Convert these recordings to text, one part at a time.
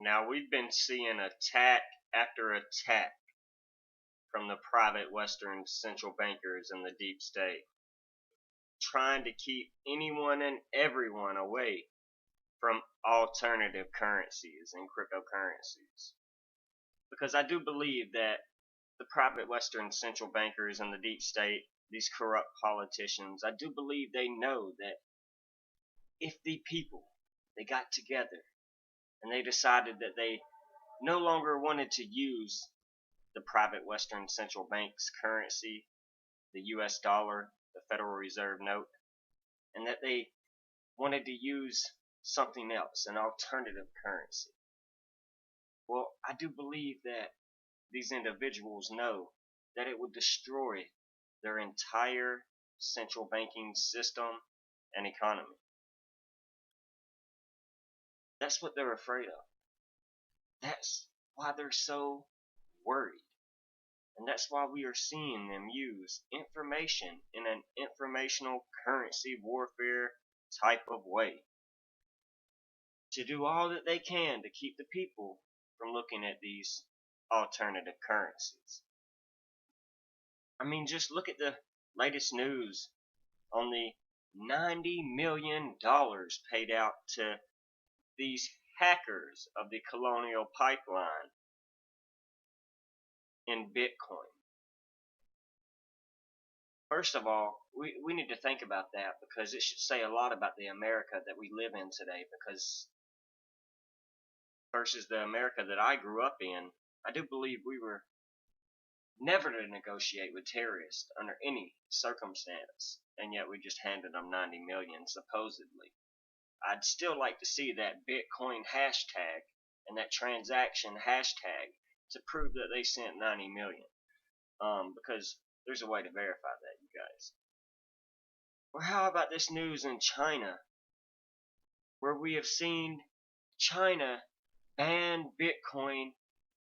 Now, we've been seeing attack after attack from the private Western central bankers and the deep state, trying to keep anyone and everyone away from alternative currencies and cryptocurrencies. Because I do believe that the private Western central bankers and the deep state, these corrupt politicians, I do believe they know that if the people, they got together and they decided that they no longer wanted to use the private Western central bank's currency, the US dollar, the Federal Reserve note, and that they wanted to use something else, an alternative currency. Well, I do believe that these individuals know that it would destroy their entire central banking system and economy. That's what they're afraid of. That's why they're so worried. And that's why we are seeing them use information in an informational currency warfare type of way to do all that they can to keep the people from looking at these alternative currencies. I mean, just look at the latest news on the $90 million paid out to these hackers of the Colonial Pipeline in Bitcoin. First of all, we need to think about that, because it should say a lot about the America that we live in today, because versus the America that I grew up in, I do believe we were never to negotiate with terrorists under any circumstance, and yet we just handed them 90 million supposedly. I'd still like to see that Bitcoin hashtag and that transaction hashtag to prove that they sent 90 million, because there's a way to verify that, you guys. Or how about this news in China, where we have seen China ban Bitcoin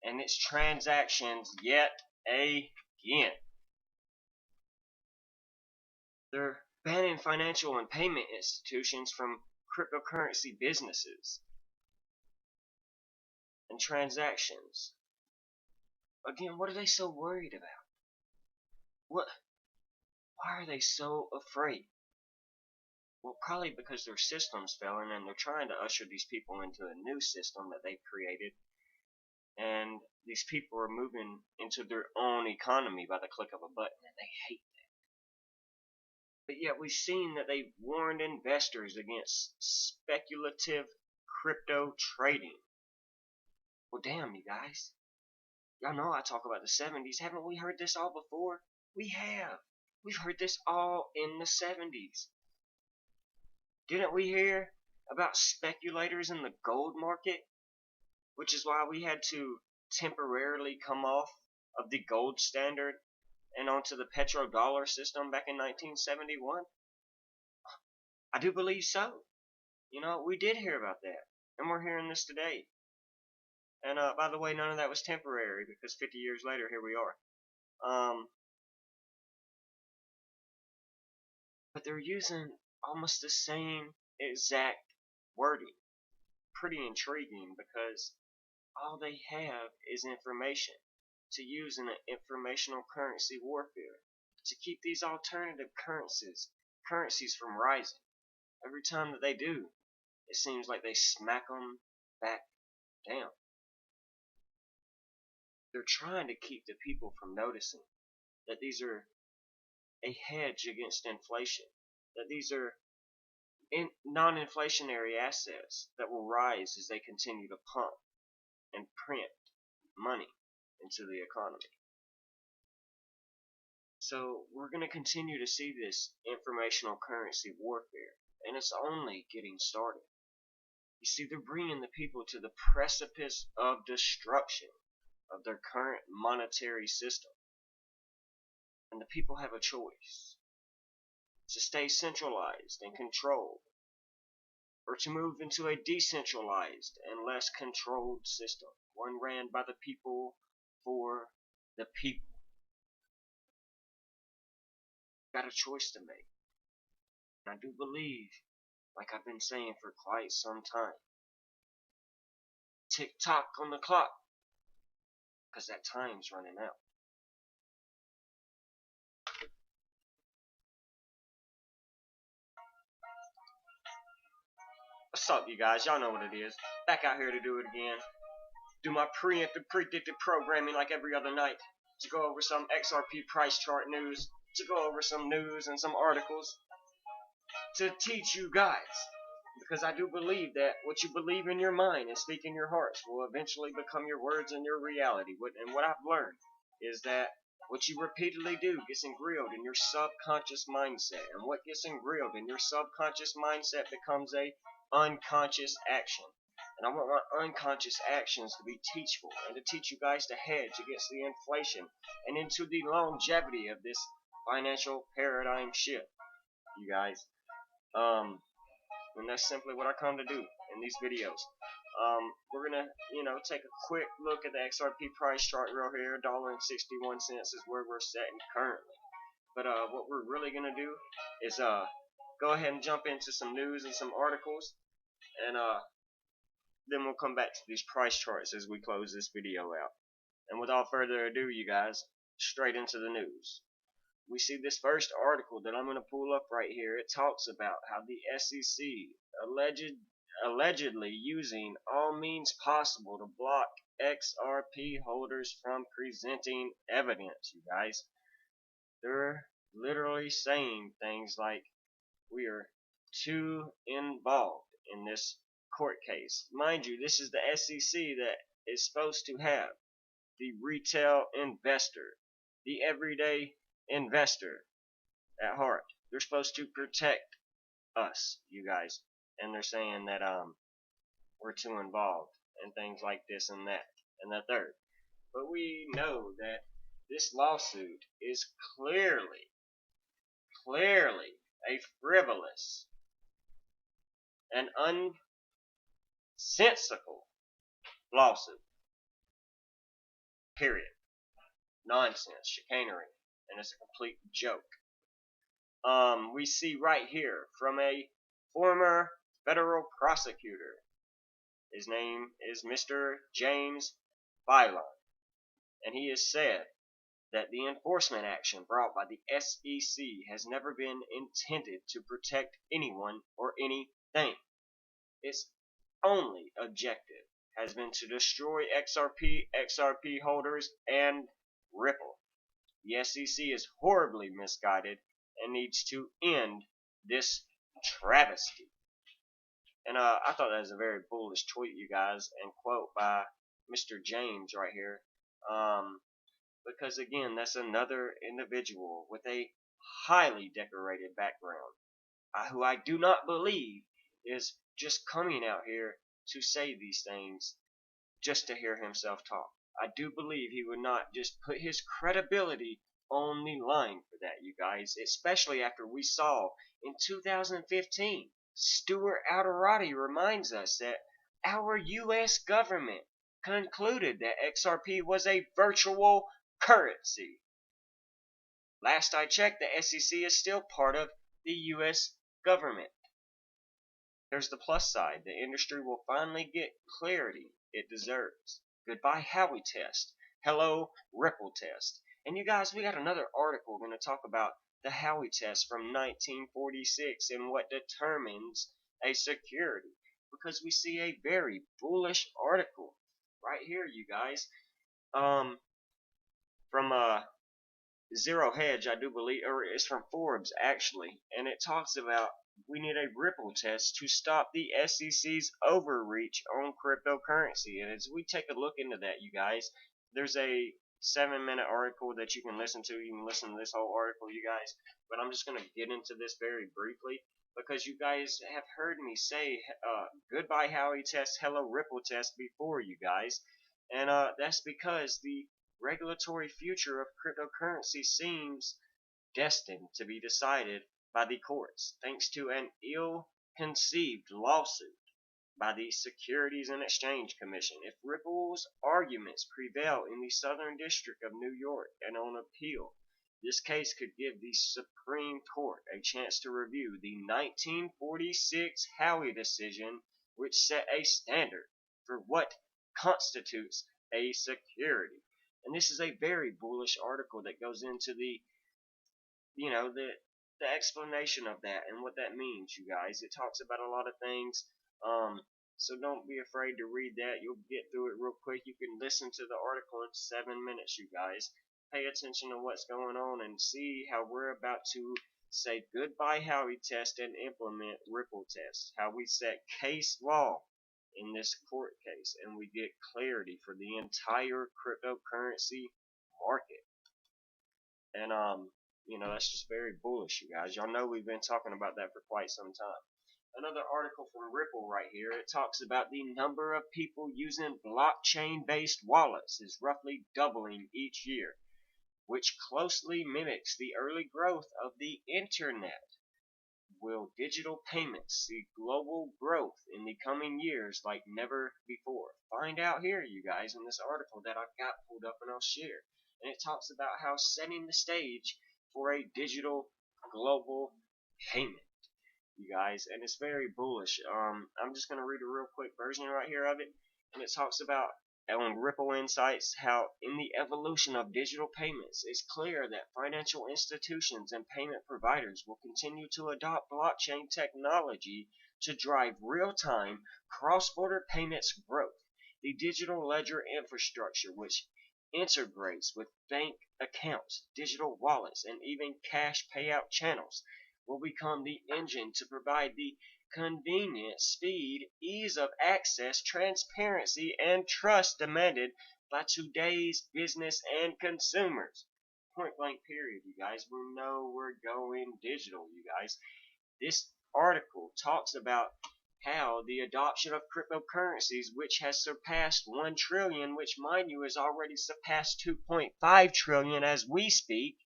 and its transactions yet again. They're banning financial and payment institutions from cryptocurrency businesses and transactions. Again, what are they so worried about? Why are they so afraid? Well, probably because their system's failing and they're trying to usher these people into a new system that they've created, and these people are moving into their own economy by the click of a button, and they hate that. But yet we've seen that they've warned investors against speculative crypto trading. Well, damn, you guys. Y'all know I talk about the 70s. Haven't we heard this all before? We have. We've heard this all in the 70s. Didn't we hear about speculators in the gold market? Which is why we had to temporarily come off of the gold standard and onto the petrodollar system back in 1971? I do believe so. You know, we did hear about that. And we're hearing this today. And by the way, none of that was temporary, because 50 years later, here we are. But they're using almost the same exact wording. Pretty intriguing, because all they have is information to use in an informational currency warfare to keep these alternative currencies from rising. Every time that they do, it seems like they smack them back down. They're trying to keep the people from noticing that these are a hedge against inflation, that these are non-inflationary assets that will rise as they continue to pump and print money into the economy. So we're going to continue to see this informational currency warfare, and it's only getting started. You see, they're bringing the people to the precipice of destruction of their current monetary system. And the people have a choice: to stay centralized and controlled, or to move into a decentralized and less controlled system, one ran by the people for the people. Got a choice to make. And I do believe, like I've been saying for quite some time, tick-tock on the clock, because that time's running out. What's up, you guys? Y'all know what it is. Back out here to do it again. Do my preemptive, predictive programming like every other night. To go over some XRP price chart news. To go over some news and some articles. To teach you guys. Because I do believe that what you believe in your mind and speak in your hearts will eventually become your words and your reality. And what I've learned is that what you repeatedly do gets ingrained in your subconscious mindset. And what gets ingrained in your subconscious mindset becomes a unconscious action. And I want my unconscious actions to be teachable and to teach you guys to hedge against the inflation and into the longevity of this financial paradigm shift, you guys. And that's simply what I come to do in these videos. We're gonna, take a quick look at the XRP price chart real here. $1.61 is where we're sitting currently. But what we're really gonna do is go ahead and jump into some news and some articles, and then we'll come back to these price charts as we close this video out. And without further ado, you guys, straight into the news. We see this first article that I'm going to pull up right here. It talks about how the SEC allegedly using all means possible to block XRP holders from presenting evidence, you guys. They're literally saying things like, we are too involved in this court case. Mind you, this is the SEC that is supposed to have the retail investor, the everyday investor at heart. They're supposed to protect us, you guys. And they're saying that we're too involved in things like this and that and the third. But we know that this lawsuit is clearly a frivolous and unsensical lawsuit. Period. Nonsense, chicanery, and it's a complete joke. We see right here from a former federal prosecutor. His name is Mr. James Phylon, and he has said that the enforcement action brought by the SEC has never been intended to protect anyone or anything. Its only objective has been to destroy XRP holders, and Ripple. The SEC is horribly misguided and needs to end this travesty. And I thought that was a very bullish tweet, you guys, and quote by Mr. James right here. Because again, that's another individual with a highly decorated background, who I do not believe is just coming out here to say these things just to hear himself talk. I do believe he would not just put his credibility on the line for that, you guys, especially after we saw in 2015, Stuart Alderoty reminds us that our U.S. government concluded that XRP was a virtual currency. Last I checked, the SEC is still part of the U.S. government. There's the plus side. The industry will finally get clarity it deserves. Goodbye Howey test. Hello Ripple test. And you guys, we got another article going to talk about the Howey test from 1946 and what determines a security. Because we see a very bullish article right here, you guys. From Zero Hedge, I do believe, or it's from Forbes actually, and it talks about we need a Ripple test to stop the SEC's overreach on cryptocurrency. And as we take a look into that, you guys, there's a 7-minute article that you can listen to. You can listen to this whole article, you guys. But I'm just going to get into this very briefly because you guys have heard me say goodbye Howey test, hello Ripple test before, you guys. And that's because the regulatory future of cryptocurrency seems destined to be decided by the courts, thanks to an ill-conceived lawsuit by the Securities and Exchange Commission. If Ripple's arguments prevail in the Southern District of New York and on appeal, this case could give the Supreme Court a chance to review the 1946 Howey decision, which set a standard for what constitutes a security. And this is a very bullish article that goes into the explanation of that and what that means, you guys. It talks about a lot of things. So don't be afraid to read that. You'll get through it real quick. You can listen to the article in 7 minutes, you guys. Pay attention to what's going on and see how we're about to say goodbye Howey test and implement Ripple test. How we set case law in this court case and we get clarity for the entire cryptocurrency market. And that's just very bullish, you guys. Y'all know we've been talking about that for quite some time. Another article from Ripple right here. It talks about the number of people using blockchain-based wallets is roughly doubling each year, which closely mimics the early growth of the internet. Will digital payments see global growth in the coming years like never before? Find out here, you guys, in this article that I've got pulled up and I'll share. And it talks about how setting the stage for a digital global payment, you guys, and it's very bullish. I'm just gonna read a real quick version right here of it, and it talks about on Ripple Insights how in the evolution of digital payments, it's clear that financial institutions and payment providers will continue to adopt blockchain technology to drive real-time cross-border payments growth. The digital ledger infrastructure, which integrates with bank accounts, digital wallets, and even cash payout channels, will become the engine to provide the convenience, speed, ease of access, transparency, and trust demanded by today's business and consumers. Point blank period, you guys. We know we're going digital, you guys. This article talks about how the adoption of cryptocurrencies, which has surpassed 1 trillion, which mind you has already surpassed 2.5 trillion as we speak,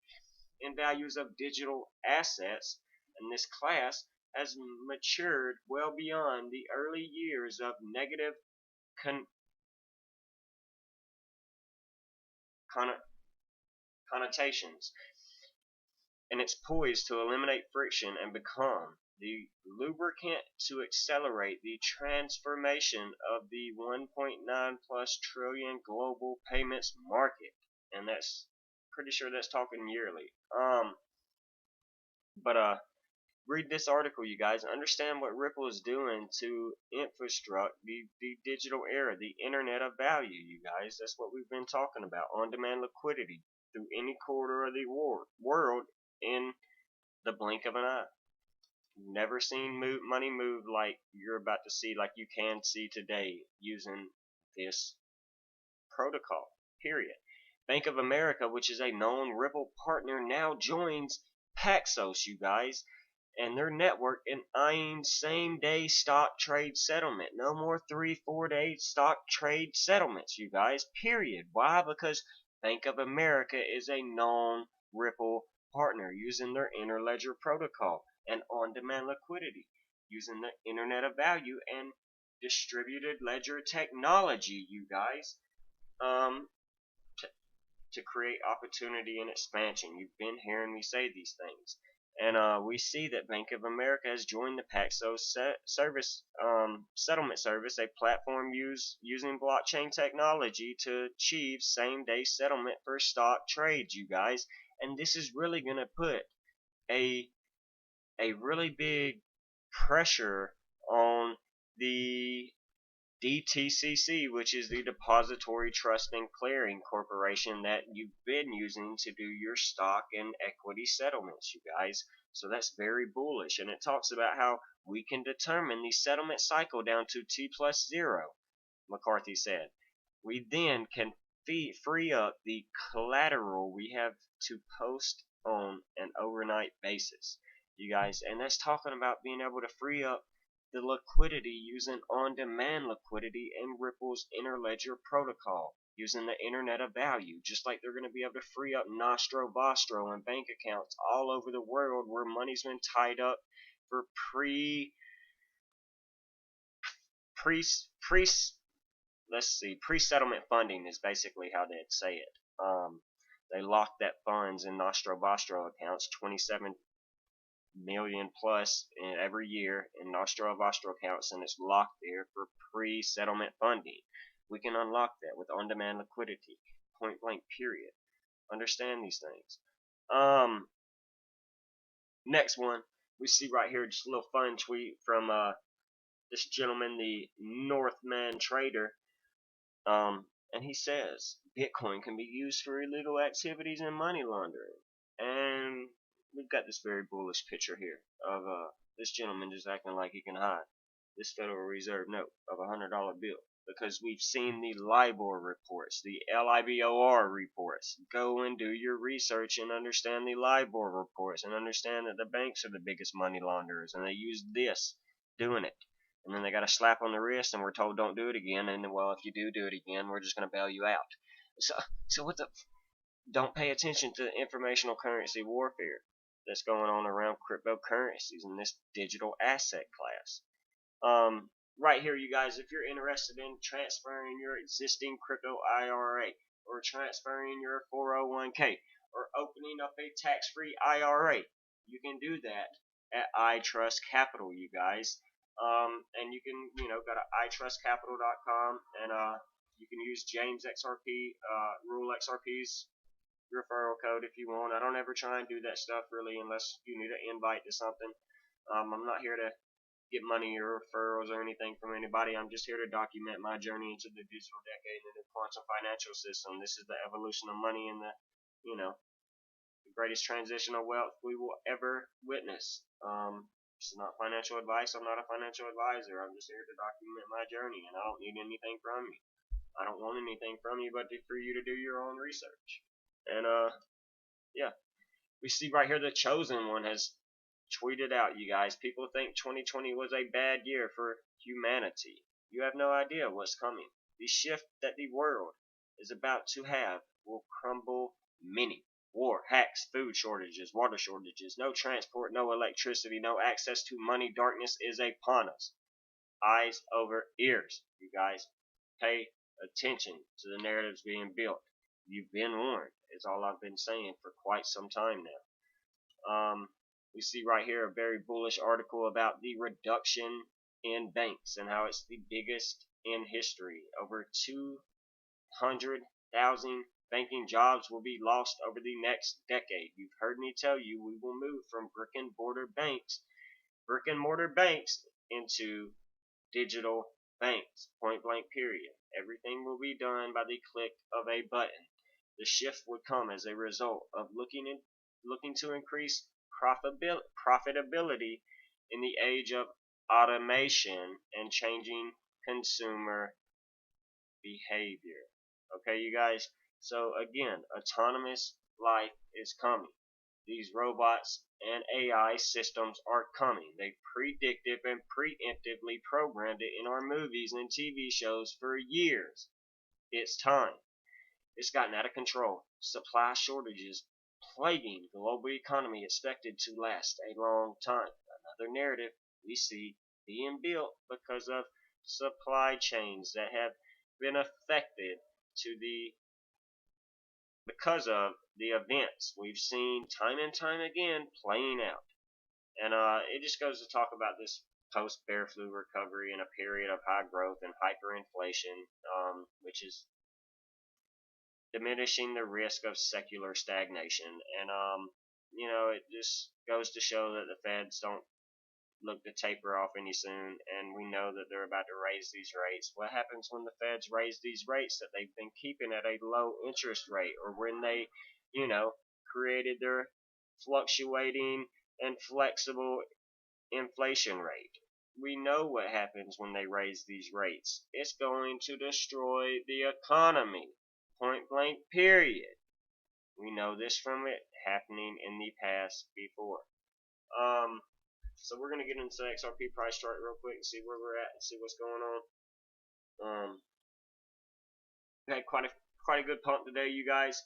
in values of digital assets, and this class has matured well beyond the early years of negative connotations, and it's poised to eliminate friction and become the lubricant to accelerate the transformation of the 1.9 plus trillion global payments market. And that's pretty sure that's talking yearly. Read this article, you guys. Understand what Ripple is doing to infrastructure the digital era, the internet of value, you guys. That's what we've been talking about. On-demand liquidity through any corridor of the world in the blink of an eye. Never seen money move like you're about to see, like you can see today using this protocol, period. Bank of America, which is a known Ripple partner, now joins Paxos, you guys, and their network in eyeing same-day stock trade settlement. No more 3-4 day stock trade settlements, you guys, period. Why? Because Bank of America is a known Ripple partner using their interledger protocol and on-demand liquidity, using the Internet of Value and distributed ledger technology, you guys, to create opportunity and expansion. You've been hearing me say these things. And we see that Bank of America has joined the Paxos settlement service, a platform using blockchain technology to achieve same-day settlement for stock trades, you guys. And this is really going to put a really big pressure on the DTCC, which is the Depository Trust and Clearing Corporation that you've been using to do your stock and equity settlements, you guys. So that's very bullish, and it talks about how we can determine the settlement cycle down to T+0, McCarthy said. We then can free up the collateral we have to post on an overnight basis, you guys. And that's talking about being able to free up the liquidity using on-demand liquidity in Ripple's interledger protocol, using the Internet of Value, just like they're going to be able to free up Nostro Vostro and bank accounts all over the world where money's been tied up for pre-settlement funding is basically how they'd say it. They lock that funds in Nostro Vostro accounts, 27 million plus in every year in Nostro Vostro accounts, and it's locked there for pre-settlement funding. We can unlock that with on-demand liquidity, point blank period. Understand these things. Next one, we see right here just a little fun tweet from this gentleman, the Northman Trader. And he says Bitcoin can be used for illegal activities and money laundering. And we've got this very bullish picture here of this gentleman just acting like he can hide this Federal Reserve note of $100 bill, because we've seen the LIBOR reports, the LIBOR reports. Go and do your research and understand the LIBOR reports and understand that the banks are the biggest money launderers, and they use this doing it. And then they got a slap on the wrist, and we're told don't do it again. And well, if you do it again, we're just going to bail you out. So what the? Don't pay attention to the informational currency warfare that's going on around cryptocurrencies and this digital asset class. Right here, you guys, if you're interested in transferring your existing crypto IRA or transferring your 401k or opening up a tax-free IRA, you can do that at iTrust Capital, you guys. And you can, go to itrustcapital.com and you can use James XRP, Rule XRP's referral code if you want. I don't ever try and do that stuff really unless you need an invite to something. I'm not here to get money or referrals or anything from anybody. I'm just here to document my journey into the digital decade and the quantum financial system. This is the evolution of money and the greatest transition of wealth we will ever witness. This is not financial advice. I'm not a financial advisor. I'm just here to document my journey, and I don't need anything from you. I don't want anything from you but for you to do your own research. And yeah, we see right here the Chosen One has tweeted out, you guys, people think 2020 was a bad year for humanity. You have no idea what's coming. The shift that the world is about to have will crumble many. War, hacks, food shortages, water shortages, no transport, no electricity, no access to money. Darkness is upon us. Eyes over ears, you guys. Pay attention to the narratives being built. You've been warned. It's all I've been saying for quite some time now. We see right here a very bullish article about the reduction in banks and how it's the biggest in history. Over 200,000 banking jobs will be lost over the next decade. You've heard me tell you we will move from brick and mortar banks into digital banks. Point blank period. Everything will be done by the click of a button. The shift would come as a result of looking to increase profitability in the age of automation and changing consumer behavior. Okay, you guys? So again, autonomous life is coming. These robots and AI systems are coming. They predictive and preemptively programmed it in our movies and TV shows for years. It's time. It's gotten out of control. Supply shortages plaguing the global economy expected to last a long time. Another narrative we see being built because of supply chains that have been affected because of the events we've seen time and time again playing out. And it just goes to talk about this post-bear flu recovery in a period of high growth and hyperinflation, which is diminishing the risk of secular stagnation. And it just goes to show that the Feds don't look to taper off any soon, and we know that they're about to raise these rates. What happens when the Feds raise these rates that they've been keeping at a low interest rate, or when they created their fluctuating and flexible inflation rate? We know what happens when they raise these rates. It's going to destroy the economy. Point blank period. We know this from it happening in the past before. So we're gonna get into the XRP price chart real quick and see where we're at and see what's going on. We had quite a good pump today, you guys.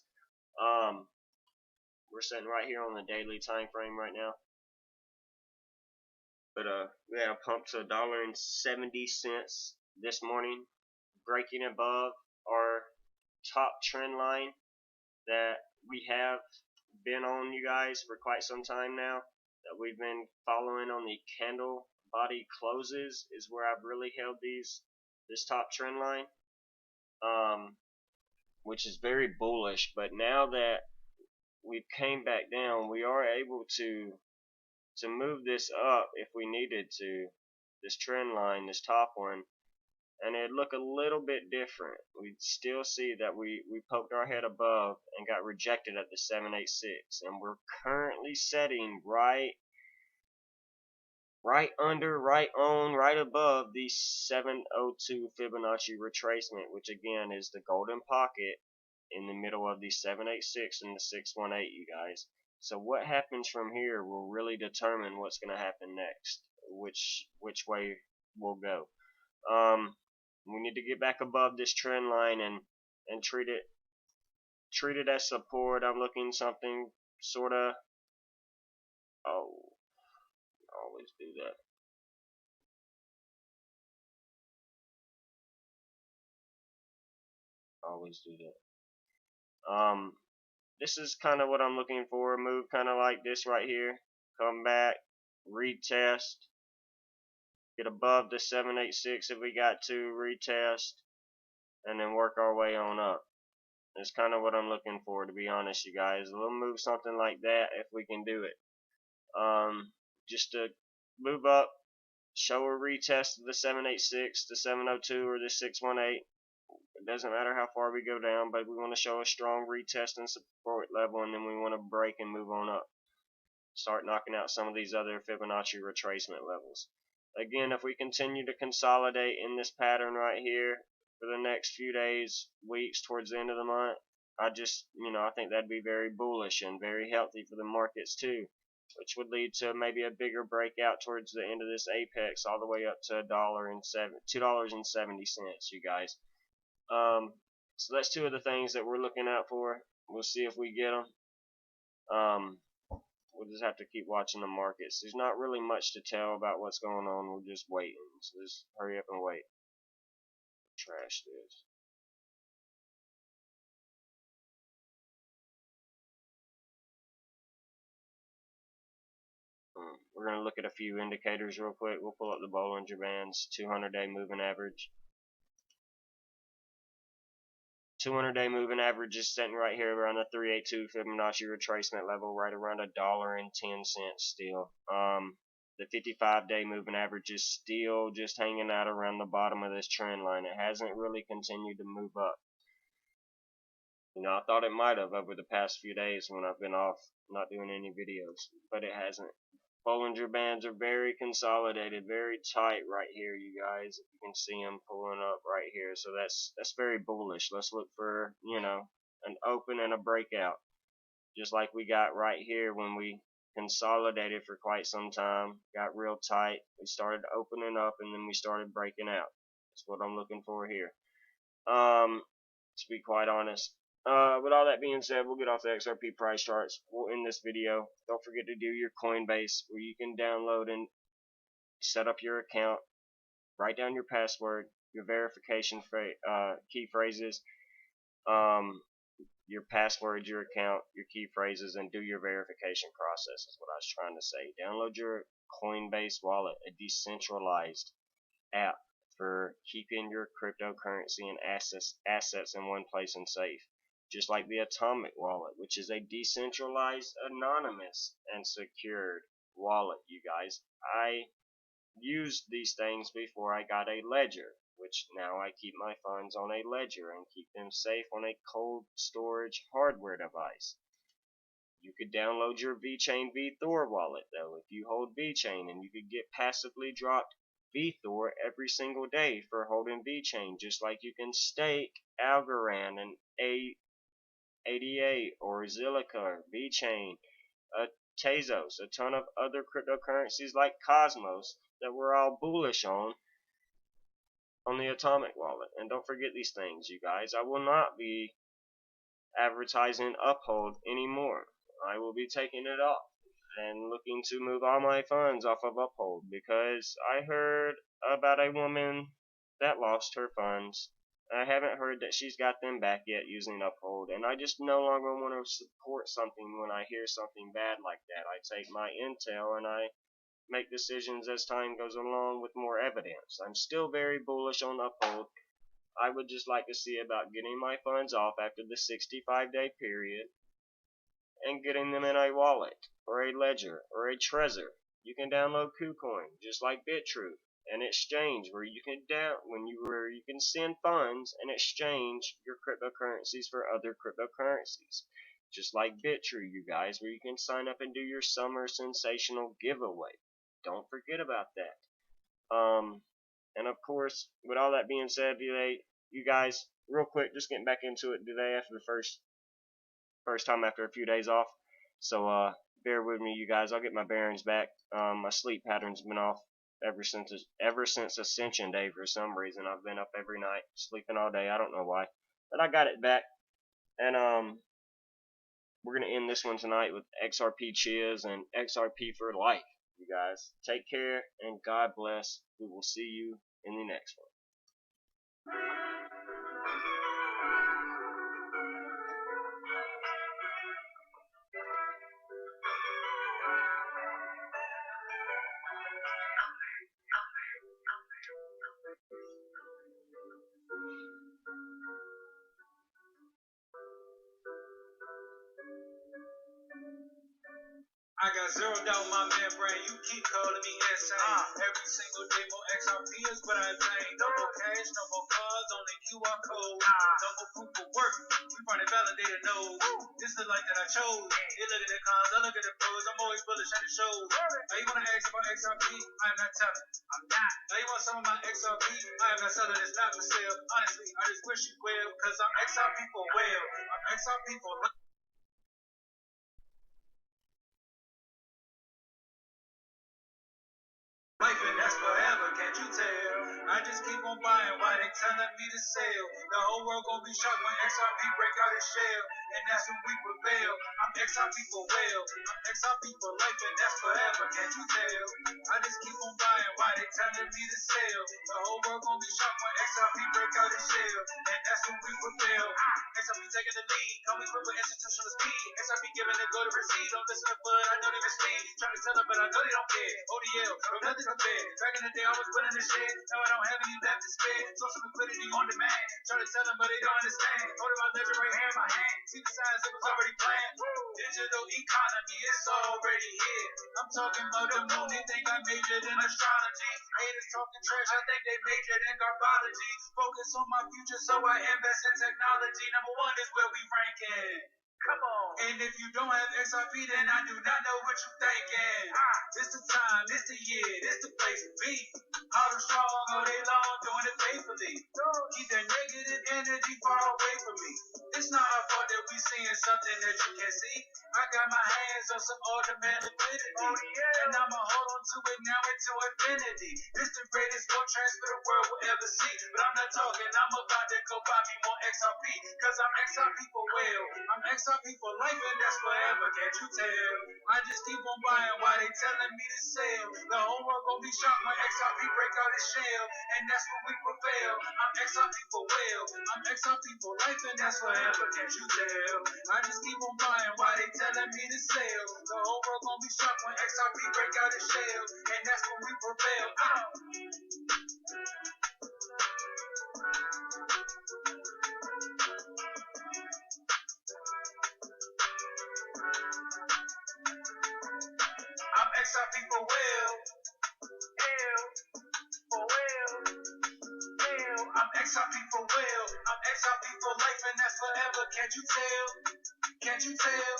We're sitting right here on the daily time frame right now. But we had a pump to $1.70 this morning, breaking above our top trend line that we have been on, you guys, for quite some time now, that we've been following on the candle body closes is where I've really held this top trend line. which is very bullish. But now that we've came back down, we are able to move this up if we needed to, this trend line, this top one, and it'd look a little bit different. We'd still see that we poked our head above and got rejected at the 786, and we're currently setting right under, right on, right above the 702 Fibonacci retracement, which again is the golden pocket in the middle of the 786 and the 618, you guys. So what happens from here will really determine what's going to happen next, which way we'll go. We need to get back above this trend line and treat it as support. I'm looking something sort of, oh, always do that. Always do that. This is kind of what I'm looking for. Move kind of like this right here. Come back, retest, get above the 786 if we got to, retest, and then work our way on up. That's kind of what I'm looking for, to be honest, you guys. We'll move something like that if we can do it. Just to move up, show a retest of the 786, the 702, or the 618. It doesn't matter how far we go down, but we want to show a strong retest and support level, and then we want to break and move on up. Start knocking out some of these other Fibonacci retracement levels. Again, if we continue to consolidate in this pattern right here for the next few days, weeks, towards the end of the month, I think that'd be very bullish and very healthy for the markets too, which would lead to maybe a bigger breakout towards the end of this apex, all the way up to $2.70, you guys. So that's two of the things that we're looking out for. We'll see if we get them. We'll just have to keep watching the markets. There's not really much to tell about what's going on. We're just waiting. So just hurry up and wait. Trash this. We're going to look at a few indicators real quick. We'll pull up the Bollinger Bands, 200-day moving average. 200-day moving average is sitting right here around the 382 Fibonacci retracement level, right around $1.10 still. The 55-day moving average is still just hanging out around the bottom of this trend line. It hasn't really continued to move up. I thought it might have over the past few days when I've been off not doing any videos, but it hasn't. Bollinger Bands are very consolidated, very tight right here, you guys. If you can see them pulling up right here, so that's very bullish. Let's look for an open and a breakout, just like we got right here when we consolidated for quite some time, got real tight. We started opening up and then we started breaking out. That's what I'm looking for here. To be quite honest. With all that being said, we'll get off the XRP price charts. We'll end this video. Don't forget to do your Coinbase, where you can download and set up your account, write down your password, your verification key phrases, your password, your account, your key phrases, and do your verification process is what I was trying to say. Download your Coinbase wallet, a decentralized app for keeping your cryptocurrency and assets in one place and safe. Just like the Atomic wallet, which is a decentralized, anonymous, and secured wallet, you guys. I used these things before I got a ledger, which now I keep my funds on a ledger and keep them safe on a cold storage hardware device. You could download your VeChain VThor wallet, though, if you hold VeChain, and you could get passively dropped VThor every single day for holding VeChain, just like you can stake Algorand and ADA or Zilliqa or VeChain, Tezos, a ton of other cryptocurrencies like Cosmos that we're all bullish on the Atomic wallet. And don't forget these things, you guys. I will not be advertising Uphold anymore. I will be taking it off and looking to move all my funds off of Uphold, because I heard about a woman that lost her funds. I haven't heard that she's got them back yet using Uphold, and I just no longer want to support something when I hear something bad like that. I take my intel and I make decisions as time goes along with more evidence. I'm still very bullish on Uphold. I would just like to see about getting my funds off after the 65-day period and getting them in a wallet or a ledger or a Trezor. You can download KuCoin just like BitTrue and exchange where you can send funds and exchange your cryptocurrencies for other cryptocurrencies. Just like BitTrue, you guys, where you can sign up and do your summer sensational giveaway. Don't forget about that. And of course, with all that being said, you guys, real quick, just getting back into it today after the first time after a few days off. So bear with me, you guys. I'll get my bearings back. My sleep pattern's been off ever since Ascension Day for some reason. I've been up every night, sleeping all day. I don't know why, but I got it back. And we're gonna end this one tonight with XRP Cheers and XRP for life. You guys, take care and God bless. We will see you in the next one. I got zeroed out my membrane. You keep calling me insane. Every single day more XRP is what I attain. No more cash, no more cars, only QR code. No more proof of work. We run it validated nodes. This is the life that I chose. You look at the cons, I look at the pros. I'm always bullish at the shows. Now you wanna ask about XRP? I am not telling. I'm not. Now you want some of my XRP? I am not selling. It's not for sale. Honestly, I just wish you well, cause I'm XRP for well. I'm XRP for life. And that's forever, can't you tell? I just keep on buying while they telling me to sell. The whole world gon' be shocked when XRP break out its shell, and that's when we prevail. I'm XRP for well, I'm XRP for life, and that's forever, can't you tell? I just keep on buying while they telling me to sell. The whole world gon' be shocked when XRP break out its shell, and that's when we prevail. XRP taking the lead, coming quick with institutional speed. XRP giving the go to receive, don't listen to Bud, I know they mislead. Trying to sell them, but I know they don't care. ODL, no nothing compared. Back in the day, I was willing to share. Now I don't have any left to spare. Social liquidity on demand. Trying to sell them, but they don't understand. Hold my ledger right here in my hand. See the signs, it was already planned. Digital economy, it's already here. I'm talking about the moon, they think I majored in astrology. Haters talking trash, I think they majored in garbology. Focus on my future, so I invest in technology. Number one is where we ranking. Come on. And if you don't have XRP, then I do not know what you're thinking. This the time, this the year, this the place to be. Hard and strong all day long, doing it faithfully. Keep that negative energy far away from me. It's not our fault that we seeing something that you can't see. I got my hands on some automatic liquidity. And I'ma hold on to it now into infinity. This the greatest gold transfer the world will ever see. But I'm not talking, I'm about to go buy me more XRP. Cause I'm XRP for well. I'm XRP for life, and that's forever, can't you tell? I just keep on buying while they telling me to sell. The whole world gon' be shocked when XRP break out its shell, and that's when we prevail. I'm XRP for well, I'm XRP for life, and that's forever, can't you tell? I just keep on buying while they telling me to sell. The whole world gon' be shocked when XRP break out its shell, and that's when we prevail. I'm XRP for well, for well. I'm XRP for well, I'm XRP for life, and that's forever, can't you tell? Can't you tell?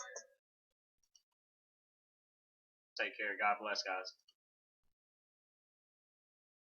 Take care. God bless, guys.